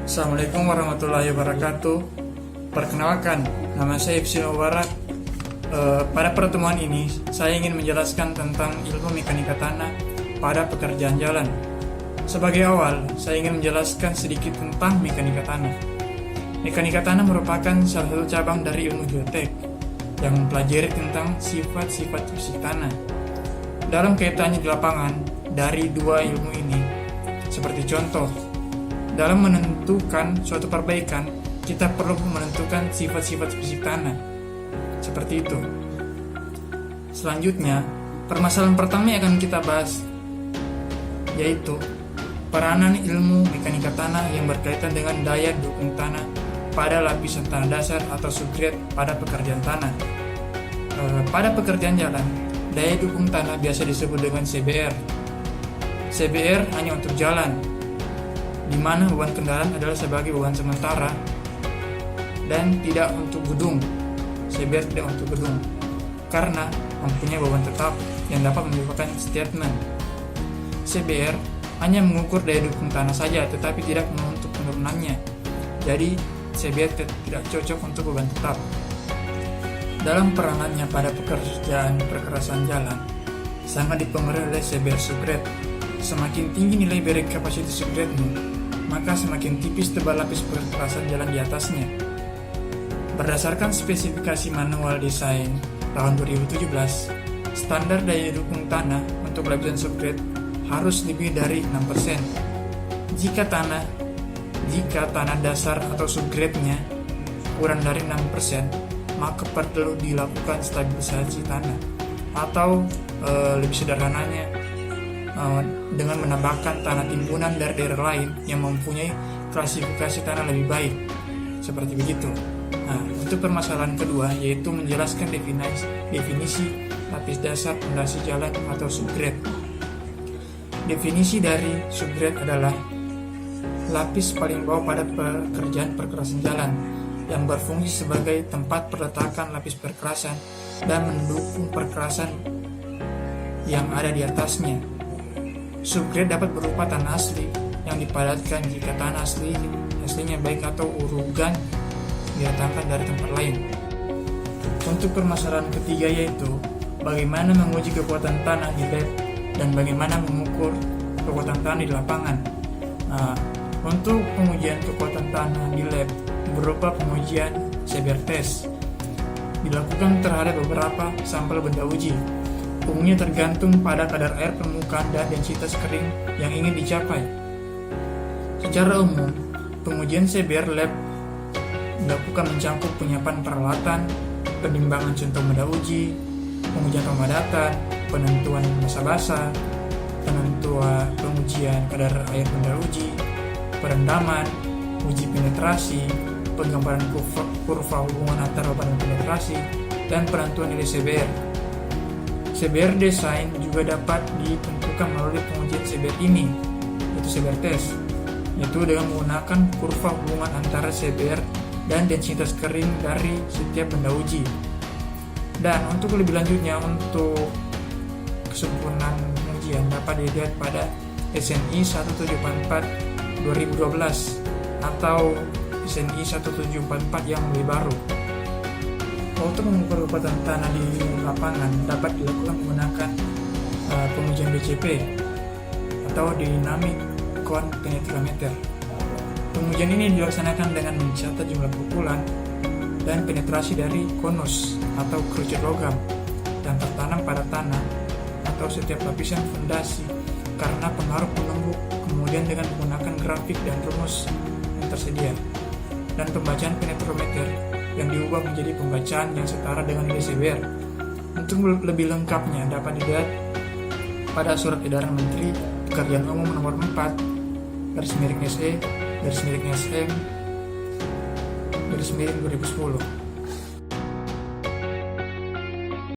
Assalamualaikum warahmatullahi wabarakatuh. Perkenalkan, nama saya Ifsin Mubarak. Pada pertemuan ini, saya ingin menjelaskan tentang ilmu mekanika tanah pada pekerjaan jalan. Sebagai awal, saya ingin menjelaskan sedikit tentang mekanika tanah. Mekanika tanah merupakan salah satu cabang dari ilmu geotek yang mempelajari tentang sifat-sifat fisik tanah. Dalam kaitannya di lapangan, dari dua ilmu ini, seperti contoh, dalam menentukan suatu perbaikan, kita perlu menentukan sifat-sifat fisik tanah. Seperti itu. Selanjutnya, permasalahan pertama yang akan kita bahas yaitu peranan ilmu mekanika tanah yang berkaitan dengan daya dukung tanah pada lapisan tanah dasar atau subgrade pada pekerjaan tanah. Pada pekerjaan jalan, daya dukung tanah biasa disebut dengan CBR. CBR hanya untuk jalan, di mana beban kendaraan adalah sebagai beban sementara dan tidak untuk gedung. CBR tidak untuk gedung karena mempunyai beban tetap yang dapat menyebabkan statement. CBR hanya mengukur daya dukung tanah saja tetapi tidak untuk penurunannya. Jadi CBR tidak cocok untuk beban tetap. Dalam peranannya pada pekerjaan perkerasan jalan sangat dipengaruhi oleh CBR subgrade. Semakin tinggi nilai bearing capacity subgrade-nya, maka semakin tipis tebal lapis perkerasan jalan di atasnya. Berdasarkan spesifikasi manual desain tahun 2017, standar daya dukung tanah untuk lapisan subgrade harus lebih dari 6%. Jika tanah dasar atau subgrade-nya kurang dari 6%, maka perlu dilakukan stabilisasi tanah atau lebih sederhananya dengan menambahkan tanah timbunan dari daerah lain yang mempunyai klasifikasi tanah lebih baik. Seperti begitu. Nah, untuk permasalahan kedua yaitu menjelaskan definisi lapis dasar pondasi jalan atau subgrade. Definisi dari subgrade adalah lapis paling bawah pada pekerjaan perkerasan jalan yang berfungsi sebagai tempat perletakan lapis perkerasan dan mendukung perkerasan yang ada di atasnya. Subgrade dapat berupa tanah asli yang dipadatkan jika tanah aslinya baik atau urugan didatangkan dari tempat lain. Untuk permasalahan ketiga yaitu bagaimana menguji kekuatan tanah di lab dan bagaimana mengukur kekuatan tanah di lapangan. Nah, untuk pengujian kekuatan tanah di lab berupa pengujian CBR test dilakukan terhadap beberapa sampel benda uji. Umumnya tergantung pada kadar air permukaan dan densitas kering yang ingin dicapai. Secara umum, pengujian CBR lab dilakukan mencakup penyiapan peralatan, penimbangan contoh benda uji, pengujian pemadatan, penentuan massa basah, pengujian kadar air benda uji, perendaman, uji penetrasi, penggambaran kurva hubungan antara beban dan penetrasi, dan penentuan nilai CBR. CBR desain juga dapat ditentukan melalui pengujian CBR ini, yaitu CBR test, yaitu dengan menggunakan kurva hubungan antara CBR dan densitas kering dari setiap benda uji. Dan untuk lebih lanjutnya, untuk kesempurnaan pengujian dapat dilihat pada SNI 1744 2012 atau SNI 1744 yang lebih baru. Untuk mengukur kekuatan tanah di lapangan dapat dilakukan menggunakan pengujian DCP atau Dynamic Cone Penetrometer. Pengujian ini dilaksanakan dengan mencatat jumlah pukulan dan penetrasi dari konus atau kerucut logam yang tertanam pada tanah atau setiap lapisan fondasi karena pengaruh penembuk, kemudian dengan menggunakan grafik dan rumus yang tersedia, dan pembacaan penetrometer yang diubah menjadi pembacaan yang setara dengan nilai CBR. Untuk lebih lengkapnya dapat dilihat pada Surat Edaran Menteri Pekerjaan Umum Nomor 4 /SE /SM /2010.